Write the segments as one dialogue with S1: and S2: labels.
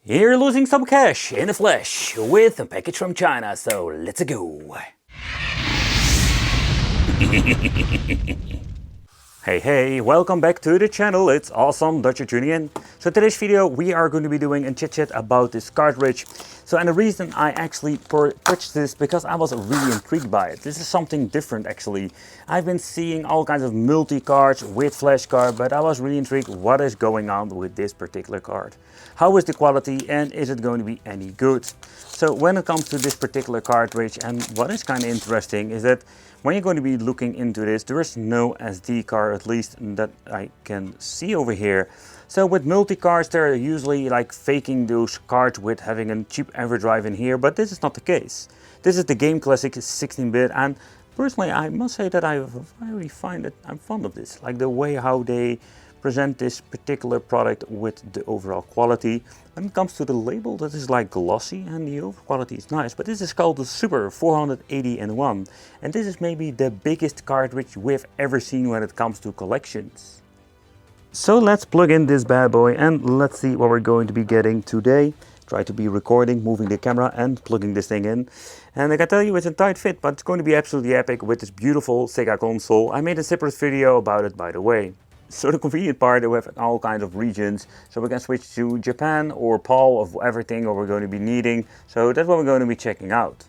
S1: You're losing some cash in the flesh with a package from China, so let's go. Hey, welcome back to the channel. It's awesome that you're tuning in. So today's video we are going to be doing a chit chat about this cartridge. And the reason I actually purchased this because I was really intrigued by it. This is something different actually. I've been seeing all kinds of multi-cards with flash card, but I was really intrigued what is going on with this particular card. How is the quality and is it going to be any good? So when it comes to this particular cartridge, and what is kind of interesting is that when you're going to be looking into this, there is no SD card, at least that I can see over here. So with multi-cards, they're usually like faking those cards with having a cheap Megadrive in here, but this is not the case. This is the Game Classic 16-bit, and personally I must say that I'm fond of this. Like the way how they present this particular product with the overall quality. When it comes to the label, that is like glossy and the overall quality is nice, but this is called the Super 480-in-1, and this is maybe the biggest cartridge we've ever seen when it comes to collections. So let's plug in this bad boy and let's see what we're going to be getting today. Try to be recording, moving the camera and plugging this thing in. And I can tell you it's a tight fit, but it's going to be absolutely epic with this beautiful Sega console. I made a separate video about it, by the way. So the convenient part, we have all kinds of regions, so we can switch to Japan or PAL of everything what we're going to be needing. So that's what we're going to be checking out.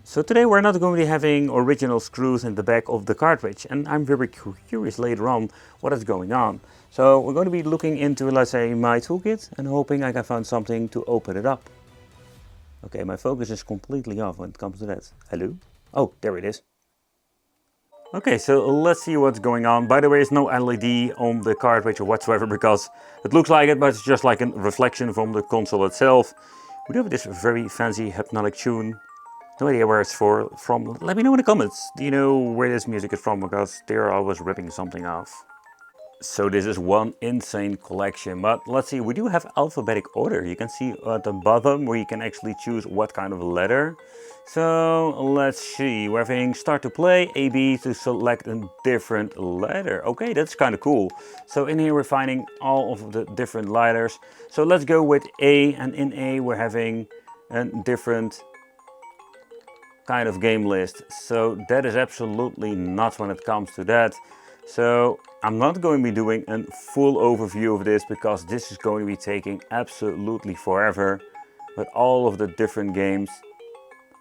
S1: So today we're not going to be having original screws in the back of the cartridge, and I'm very curious later on what is going on. So we're going to be looking into, let's say, my toolkit and hoping I can find something to open it up. Okay, my focus is completely off when it comes to that. Hello? Oh, there it is. Okay, so let's see what's going on. By the way, there's no LED on the cartridge or whatsoever because it looks like it, but it's just like a reflection from the console itself. We do have this very fancy hypnotic tune. No idea where it's from. Let me know in the comments. Do you know where this music is from? Because they're always ripping something off. So this is one insane collection, but let's see, we do have alphabetic order. You can see at the bottom where you can actually choose what kind of letter. So let's see, we're having start to play, A, B to select a different letter. Okay, that's kind of cool. So in here we're finding all of the different letters. So let's go with A, and in A we're having a different kind of game list. So that is absolutely nuts when it comes to that. So I'm not going to be doing a full overview of this because this is going to be taking absolutely forever with all of the different games.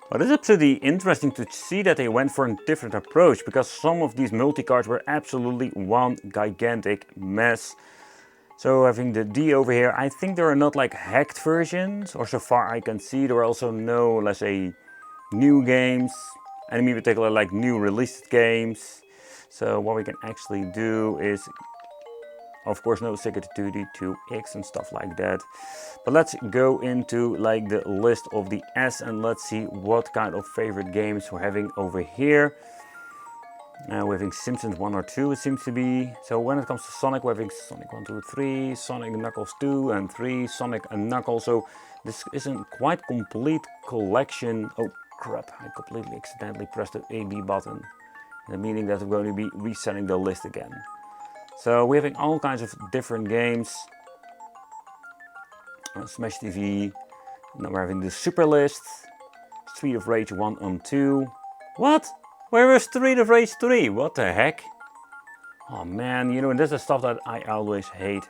S1: But it's absolutely interesting to see that they went for a different approach because some of these multi-cards were absolutely one gigantic mess. So having the D over here, I think there are not like hacked versions, or so far I can see there are also no, let's say, new games, and in particular like new released games. So what we can actually do is, of course, no Sega 2D2X and stuff like that. But let's go into like the list of the S and let's see what kind of favorite games we're having over here. We're having Simpsons 1 or 2, it seems to be. So when it comes to Sonic, we're having Sonic 1, 2, 3, Sonic Knuckles 2 and 3, Sonic and Knuckles. So this isn't quite complete collection. Oh crap, I completely accidentally pressed the AB button. Meaning that we're going to be resetting the list again. So we're having all kinds of different games. Smash TV. Now we're having the Super List. Street of Rage 1 and 2. What? Where is Street of Rage 3? What the heck? Oh man, you know, this is stuff that I always hate.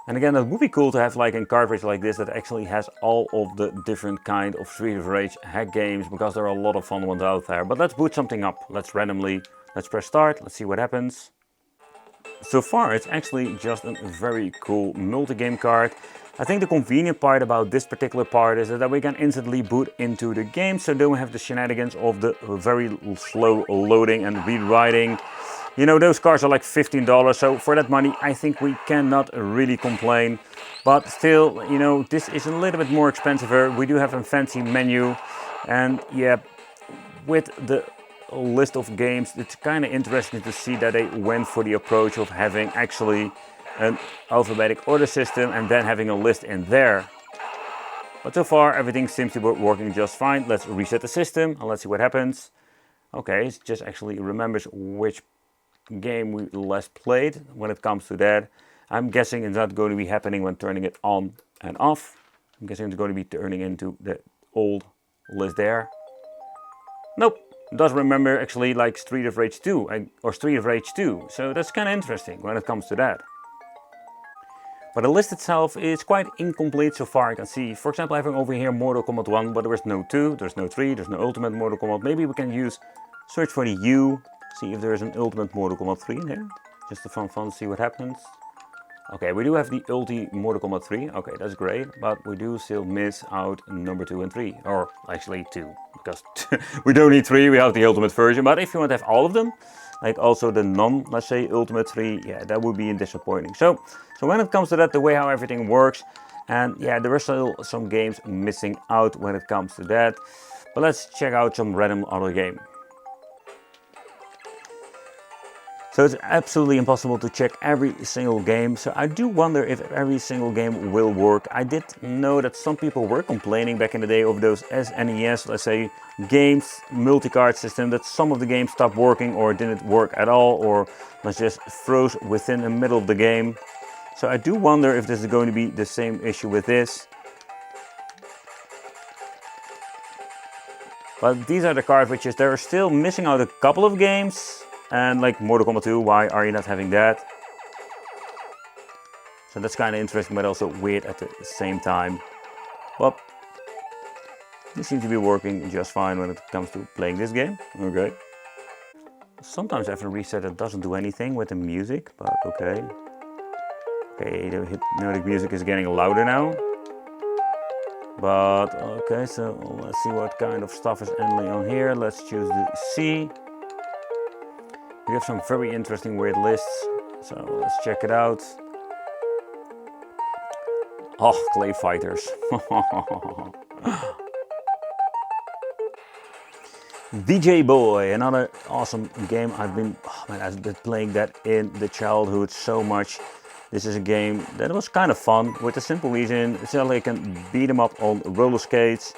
S1: And again, it would be cool to have like a cartridge like this that actually has all of the different kind of Street of Rage hack games, because there are a lot of fun ones out there. But let's boot something up. Let's press start. Let's see what happens. So far, it's actually just a very cool multi-game card. I think the convenient part about this particular part is that we can instantly boot into the game, so don't have the shenanigans of the very slow loading and rewriting. You know, those cards are like $15, so for that money I think we cannot really complain. But still, you know, this is a little bit more expensive. We do have a fancy menu, and yeah, with the list of games, it's kind of interesting to see that they went for the approach of having actually an alphabetic order system and then having a list in there. But so far everything seems to be working just fine. Let's reset the system and let's see what happens. Okay, it just actually remembers which game we last played when it comes to that. I'm guessing it's not going to be happening when turning it on and off. I'm guessing it's going to be turning into the old list there. Nope, it does remember actually like Street of Rage 2 or Street of Rage 2, so that's kind of interesting when it comes to that. But the list itself is quite incomplete so far. I can see, for example, having over here Mortal Kombat 1, but there is no 2, there's no 3, there's no Ultimate Mortal Kombat. Maybe we can search for the U, see if there is an Ultimate Mortal Kombat 3 in there. Just for fun, see what happens. Okay, we do have the Ulti Mortal Kombat 3, okay, that's great, but we do still miss out number 2 and 3, or actually 2, because we don't need 3, we have the Ultimate version, but if you want to have all of them, like also the let's say Ultimate 3, yeah, that would be disappointing. So when it comes to that, the way how everything works, and yeah, there are still some games missing out when it comes to that, but let's check out some random other game. So it's absolutely impossible to check every single game, so I do wonder if every single game will work. I did know that some people were complaining back in the day of those SNES, let's say, games, multi-card system, that some of the games stopped working or didn't work at all, or was just froze within the middle of the game. So I do wonder if this is going to be the same issue with this. But these are the cartridges. They're still missing out a couple of games. And like Mortal Kombat 2, why are you not having that? So that's kind of interesting, but also weird at the same time. Well, this seems to be working just fine when it comes to playing this game. Okay. Sometimes after reset it doesn't do anything with the music, but okay. Okay, the hypnotic music is getting louder now. But okay, so let's see what kind of stuff is ending on here. Let's choose the C. We have some very interesting weird lists, so let's check it out. Oh, Clay Fighters. DJ Boy, another awesome game. I've been playing that in the childhood so much. This is a game that was kind of fun with a simple reason. It's like you can beat them up on roller skates.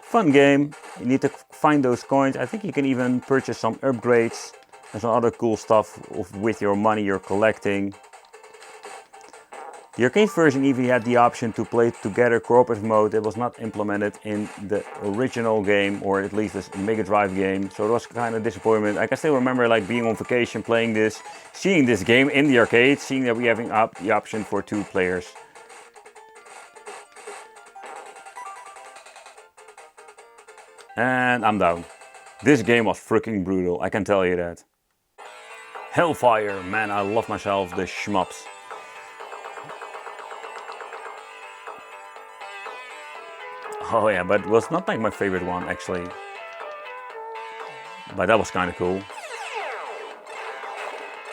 S1: Fun game. You need to find those coins. I think you can even purchase some upgrades. And some other cool stuff with your money you're collecting. The arcade version even had the option to play together cooperative mode. It was not implemented in the original game, or at least this Megadrive game. So it was kind of disappointment. I can still remember like being on vacation playing this, seeing this game in the arcade, seeing that we having the option for 2 players. And I'm down. This game was freaking brutal, I can tell you that. Hellfire, man, I love myself the shmups. Oh yeah, but it was not like my favorite one actually. But that was kind of cool.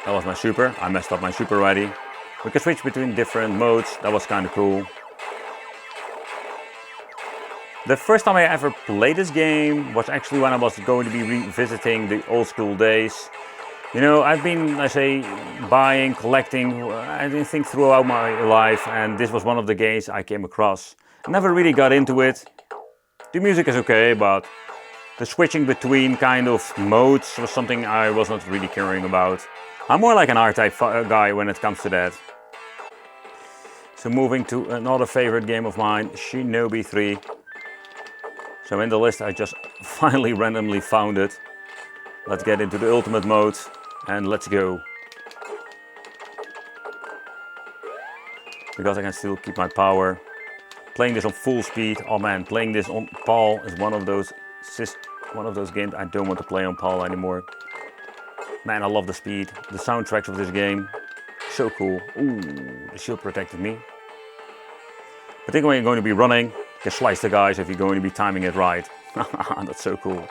S1: That was my super. I messed up my super already. We could switch between different modes. That was kind of cool. The first time I ever played this game was actually when I was going to be revisiting the old school days. You know, I've been, I say, buying, collecting, I didn't think throughout my life, and this was one of the games I came across. I never really got into it. The music is okay, but the switching between kind of modes was something I was not really caring about. I'm more like an R-type guy when it comes to that. So moving to another favorite game of mine, Shinobi 3. So in the list I just finally randomly found it. Let's get into the ultimate mode. And let's go. Because I can still keep my power. Playing this on full speed. Oh man, playing this on PAL is one of those games I don't want to play on PAL anymore. Man, I love the speed. The soundtracks of this game. So cool. Ooh, the shield protected me. I think when you're going to be running, you can slice the guys if you're going to be timing it right. That's so cool.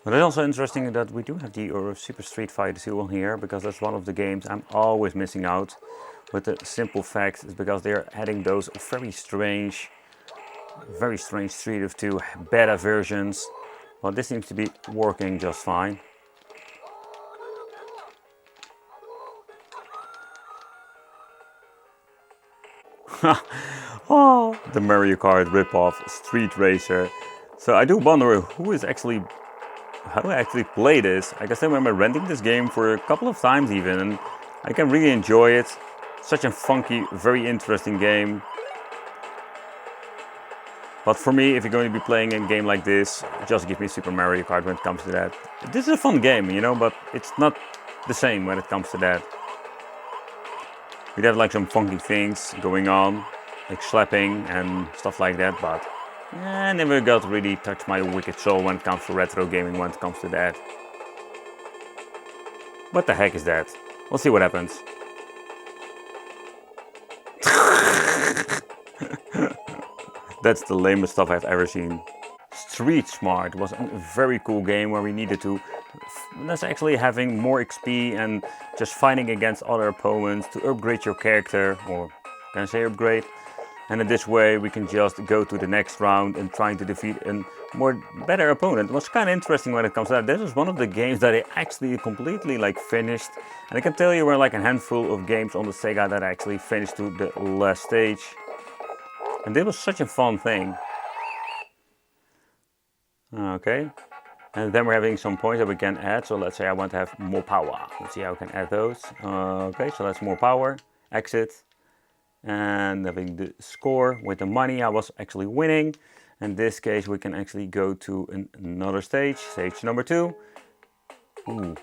S1: But it's also interesting that we do have the Super Street Fighter 2 on here, because that's one of the games I'm always missing out. But the simple fact is because they're adding those very strange Street of 2 beta versions. Well, this seems to be working just fine. Oh, the Mario Kart ripoff Street Racer. So I do wonder who how do I actually play this? I guess I remember renting this game for a couple of times even, and I can really enjoy it. Such a funky, very interesting game. But for me, if you're going to be playing a game like this, just give me Super Mario Kart when it comes to that. This is a fun game, you know, but it's not the same when it comes to that. We'd have like some funky things going on, like slapping and stuff like that, but I never got to really touch my wicked soul when it comes to retro gaming, when it comes to that. What the heck is that? We'll see what happens. That's the lamest stuff I've ever seen. Street Smart was a very cool game where we needed to, that's actually having more XP and just fighting against other opponents to upgrade your character, or can I say upgrade? And in this way we can just go to the next round and trying to defeat a better opponent. It was kind of interesting when it comes to that. This is one of the games that I actually completely like finished. And I can tell you we're like a handful of games on the Sega that I actually finished to the last stage. And this was such a fun thing. Okay. And then we're having some points that we can add. So let's say I want to have more power. Let's see how I can add those. Okay, so that's more power. Exit. And having the score with the money I was actually winning. In this case we can actually go to another stage. Stage number 2. Ooh.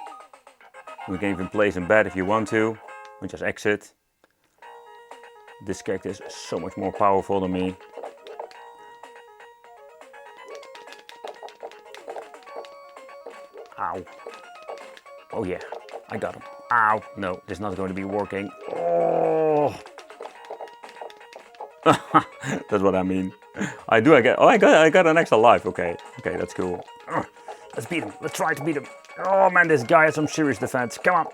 S1: We can even place in bed if you want to. We just exit. This character is so much more powerful than me. Ow. Oh yeah, I got him. Ow. No, this is not going to be working. Oh. That's what I mean. I got an extra life. Okay, that's cool. Let's beat him. Let's try to beat him. Oh man, this guy has some serious defense. Come on.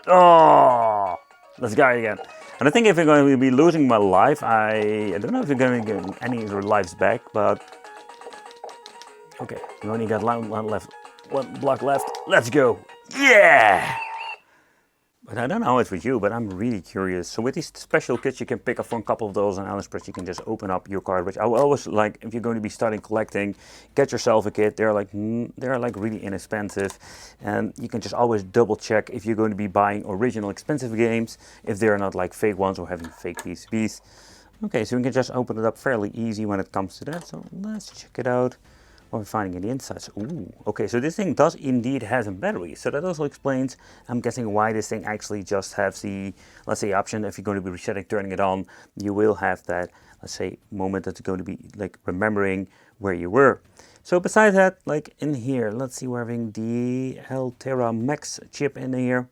S1: Oh, let's go again. And I think if you're going to be losing my life, I don't know if you're going to get any of your lives back, but okay, we only got one block left. Let's go. Yeah! But I don't know how it's with you, but I'm really curious. So with these special kits, you can pick up from a couple of those on AliExpress. You can just open up your cartridge. I always like, if you're going to be starting collecting, get yourself a kit. They're like really inexpensive, and you can just always double check if you're going to be buying original expensive games, if they're not like fake ones or having fake PCBs. Okay, so we can just open it up fairly easy when it comes to that. So let's check it out. What we're finding in the insides. Ooh, okay, so this thing does indeed has a battery. So that also explains, I'm guessing, why this thing actually just has the, let's say, option. If you're going to be resetting, turning it on, you will have that, let's say, moment that's going to be like remembering where you were. So besides that, like in here, let's see, we're having the Altera Max chip in here.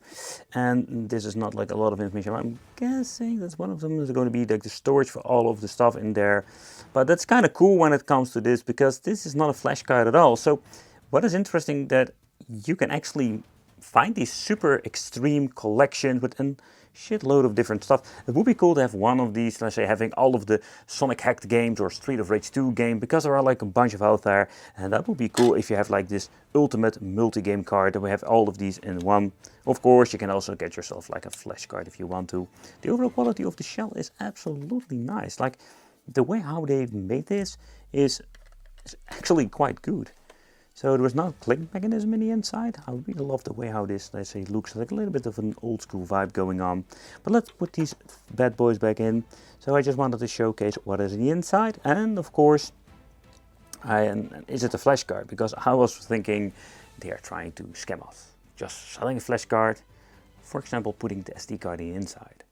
S1: And this is not like a lot of information. I'm guessing that's one of them is going to be like the storage for all of the stuff in there. But that's kind of cool when it comes to this, because this is not a flash card at all. So what is interesting that you can actually find these super extreme collection with a shitload of different stuff. It would be cool to have one of these, let's say, having all of the Sonic hacked games or Street of Rage 2 game, because there are like a bunch of out there, and that would be cool if you have like this ultimate multi-game card that we have all of these in one. Of course, you can also get yourself like a flash card if you want to. The overall quality of the shell is absolutely nice. Like the way how they made this is actually quite good. So there was no click mechanism in the inside. I really love the way how this, let's say, looks like a little bit of an old school vibe going on. But let's put these bad boys back in. So I just wanted to showcase what is in the inside. And of course, is it a flash card? Because I was thinking they are trying to scam us. Just selling a flash card, for example, putting the SD card in the inside.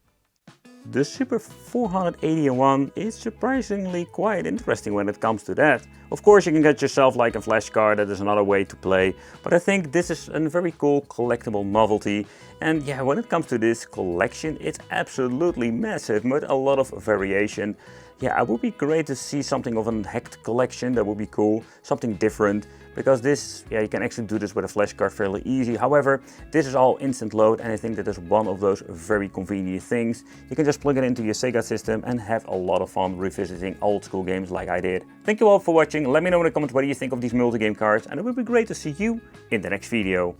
S1: The Super 481 is surprisingly quite interesting when it comes to that. Of course, you can get yourself like a flash card, that is another way to play, but I think this is a very cool collectible novelty. And yeah, when it comes to this collection, it's absolutely massive with a lot of variation. Yeah, it would be great to see something of a hacked collection. That would be cool, something different, because this, yeah, you can actually do this with a flash card fairly easy. However, this is all instant load, and I think that is one of those very convenient things. You can just plug it into your Sega system and have a lot of fun revisiting old school games like I did. Thank you all for watching. Let me know in the comments what you think of these multi-game cards, and it would be great to see you in the next video.